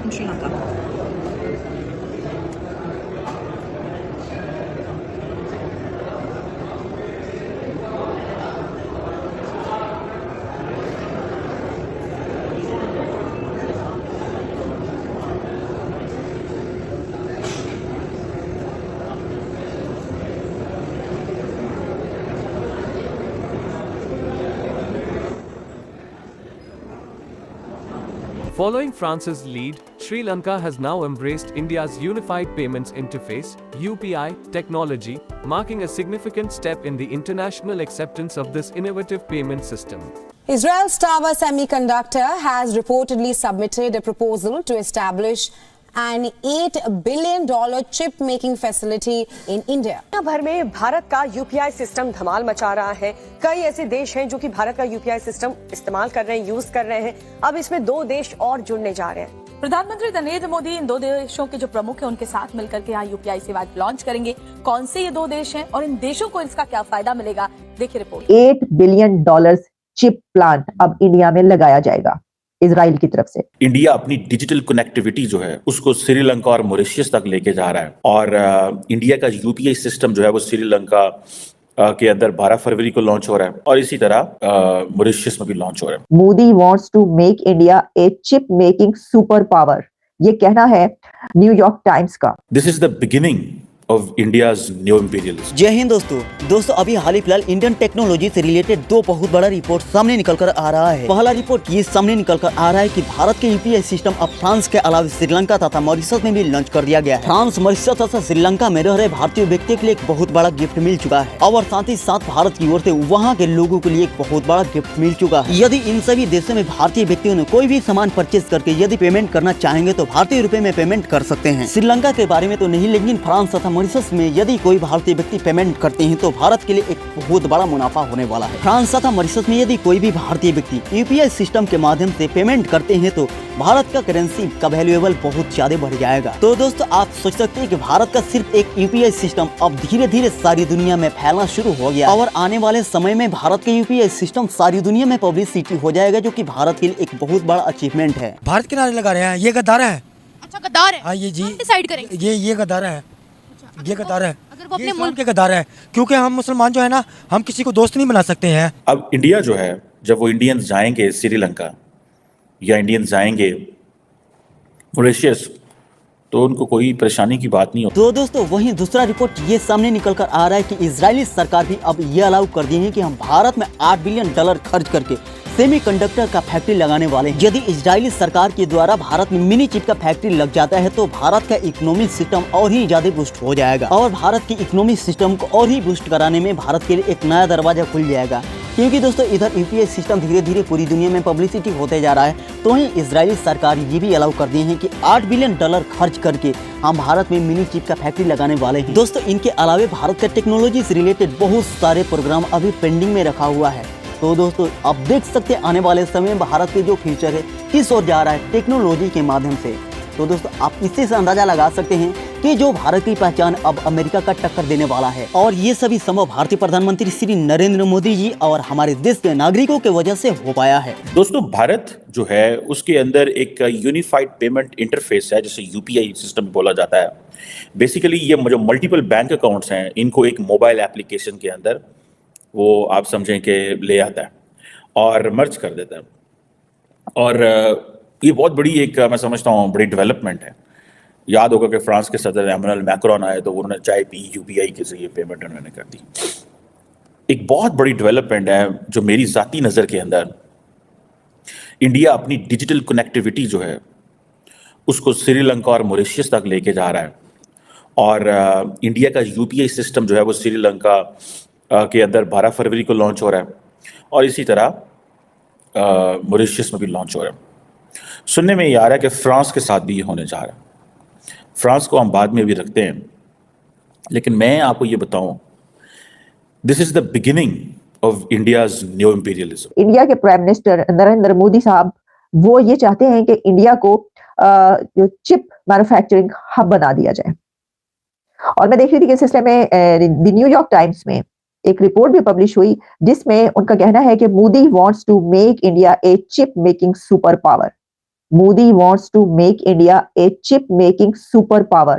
in Sri Lanka. Following France's lead, Sri Lanka has now embraced India's Unified Payments Interface (UPI) technology, marking a significant step in the international acceptance of this innovative payment system. Israel's Tower Semiconductor has reportedly submitted a proposal to establish an $8 billion chip-making facility in India. दुनिया भर में भारत का UPI system धमाल मचा रहा है। कई ऐसे देश हैं जो कि भारत का यूपीआई सिस्टम इस्तेमाल कर रहे हैं, यूज कर रहे हैं। अब इसमें 2 देश और जुड़ने जा रहे हैं। प्रधानमंत्री नरेंद्र मोदी इन 2 देशों के जो प्रमुख हैं उनके साथ मिलकर के यहाँ यूपीआई सेवा लॉन्च करेंगे। कौन से ये 2 देश हैं और इन देशों को इसका क्या फायदा मिलेगा, देखिए रिपोर्ट। $8 बिलियन चिप प्लांट अब इंडिया में लगाया जाएगा इजराइल की तरफ से। इंडिया अपनी डिजिटल कनेक्टिविटी जो है उसको श्रीलंका और मॉरिशस तक लेके जा रहा है और इंडिया का यूपीआई सिस्टम जो है वो श्रीलंका के अंदर 12 फरवरी को लॉन्च हो रहा है और इसी तरह मॉरिशस में भी लॉन्च हो रहा है। Modi wants to make India a chip making super power, ये कहना है न्यूयॉर्क टाइम्स का। This is the beginning of India's new imperialism. जय हिंद दोस्तों अभी हाल ही फिलहाल इंडियन टेक्नोलॉजी से रिलेटेड 2 बहुत बड़ा रिपोर्ट सामने निकल कर आ रहा है। पहला रिपोर्ट ये सामने निकल कर आ रहा है कि भारत के यूपीआई सिस्टम अब फ्रांस के अलावा श्रीलंका तथा मॉरिशस में भी लॉन्च कर दिया गया है। फ्रांस, मॉरिशस तथा श्रीलंका में रह रहे भारतीय व्यक्ति के लिए एक बहुत बड़ा गिफ्ट मिल चुका है और साथ ही साथ भारत की ओर से वहाँ के लोगों के लिए एक बहुत बड़ा गिफ्ट मिल चुका है। यदि इन सभी देशों में भारतीय व्यक्तियों ने कोई भी सामान परचेज करके यदि पेमेंट करना चाहेंगे तो भारतीय रुपए में पेमेंट कर सकते हैं। श्रीलंका के बारे में तो नहीं, लेकिन फ्रांस तथा मॉरिशस में यदि कोई भारतीय व्यक्ति पेमेंट करते हैं तो भारत के लिए एक बहुत बड़ा मुनाफा होने वाला है। फ्रांस तथा मॉरिशस में यदि कोई भी भारतीय व्यक्ति यूपीआई सिस्टम के माध्यम से पेमेंट करते हैं तो भारत का करेंसी का वैल्यूएबल बहुत ज्यादा बढ़ जाएगा। तो दोस्तों आप सोच सकते हैं कि भारत का सिर्फ एक यूपीआई सिस्टम अब धीरे धीरे सारी दुनिया में फैलना शुरू हो गया और आने वाले समय में भारत के यूपीआई सिस्टम सारी दुनिया में पब्लिसिटी हो जाएगा, जो कि भारत के लिए एक बहुत बड़ा अचीवमेंट है। भारत के नारे लगा रहे हैं, ये गद्दार है। अच्छा गद्दार है? हाँ ये जी डिसाइड करेंगे। ये गद्दार है। ये गद्दार है। अगर वो अपने मुल्क के गद्दार है, क्योंकि हम मुसलमान जो है ना, हम किसी को दोस्त नहीं बना सकते हैं। अब इंडिया जो है, जब वो इंडियंस जाएंगे श्रीलंका या इंडियंस जाएंगे मॉरिशस तो उनको कोई परेशानी की बात नहीं हो। तो दोस्तों वहीं दूसरा रिपोर्ट ये सामने निकल कर आ रहा है कि इजरायली सरकार भी अब ये अलाउ कर दी है कि हम भारत में $8 बिलियन खर्च करके सेमीकंडक्टर का फैक्ट्री लगाने वाले हैं। यदि इजरायली सरकार के द्वारा भारत में मिनी चिप का फैक्ट्री लग जाता है तो भारत का इकोनॉमिक सिस्टम और ही ज्यादा बूस्ट हो जाएगा और भारत की इकोनॉमिक सिस्टम को और ही बूस्ट कराने में भारत के लिए एक नया दरवाजा खुल जाएगा। क्योंकि दोस्तों इधर यूपीआई सिस्टम धीरे धीरे पूरी दुनिया में पब्लिसिटी होते जा रहा है, तो ही इजरायली सरकार ये भी अलाउ कर दी है कि $8 बिलियन खर्च करके हम भारत में मिनी चिप का फैक्ट्री लगाने वाले हैं। दोस्तों इनके अलावे भारत का टेक्नोलॉजी से रिलेटेड बहुत सारे प्रोग्राम अभी पेंडिंग में रखा हुआ है। तो दोस्तों आप देख सकते हैं आने वाले समय में भारत के जो फ्यूचर है किस ओर जा रहा है टेक्नोलॉजी के माध्यम से। तो दोस्तों आप इससे अंदाजा लगा सकते हैं कि जो भारत की पहचान अब अमेरिका का टक्कर देने वाला है और ये सभी संभव भारतीय प्रधानमंत्री श्री नरेंद्र मोदी जी और हमारे देश के नागरिकों के वजह से हो पाया है। दोस्तों भारत जो है उसके अंदर एक यूनिफाइड पेमेंट इंटरफेस है, जिसे यूपीआई सिस्टम बोला जाता है। बेसिकली ये जो मल्टीपल बैंक अकाउंट्स हैं इनको एक मोबाइल एप्लीकेशन के अंदर वो आप समझें कि ले आता है और मर्ज कर देता है और ये बहुत बड़ी एक मैं समझता हूँ बड़ी डेवलपमेंट है। याद होगा कि फ्रांस के सदर एमैनुअल मैक्रोन आए तो उन्होंने चाय पी, यूपीआई के जरिए पेमेंट उन्होंने कर दी। एक बहुत बड़ी डेवलपमेंट है जो मेरी ज़ाती नज़र के अंदर इंडिया अपनी डिजिटल कनेक्टिविटी जो है उसको श्रीलंका और मॉरिशस तक लेके जा रहा है और इंडिया का यूपीआई सिस्टम जो है वो श्रीलंका के अंदर 12 फरवरी को लॉन्च हो रहा है और इसी तरह मॉरिशस में भी लॉन्च हो रहा है। सुनने में ये आ रहा है कि फ्रांस के साथ भी ये होने जा रहा है। फ्रांस को हम बाद में भी रखते हैं, लेकिन मैं आपको ये बताऊं, this is the beginning of India's new imperialism. India के प्राइम मिनिस्टर नरेंद्र मोदी साहब वो ये चाहते हैं कि इंडिया को जो चिप मैन्युफैक्चरिंग हब बना दिया जाए। और मैं देख रही थी कि इस सिलसिले में द न्यूयॉर्क टाइम्स में एक रिपोर्ट भी पब्लिश हुई जिसमें उनका कहना है कि Modi wants to make India a chip making super power. Modi wants to make India a chip making super power.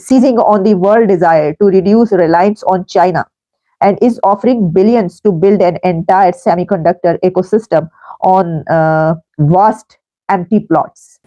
seizing on the world desire to reduce reliance on China and is offering billions to build an entire semiconductor ecosystem on vast empty plots.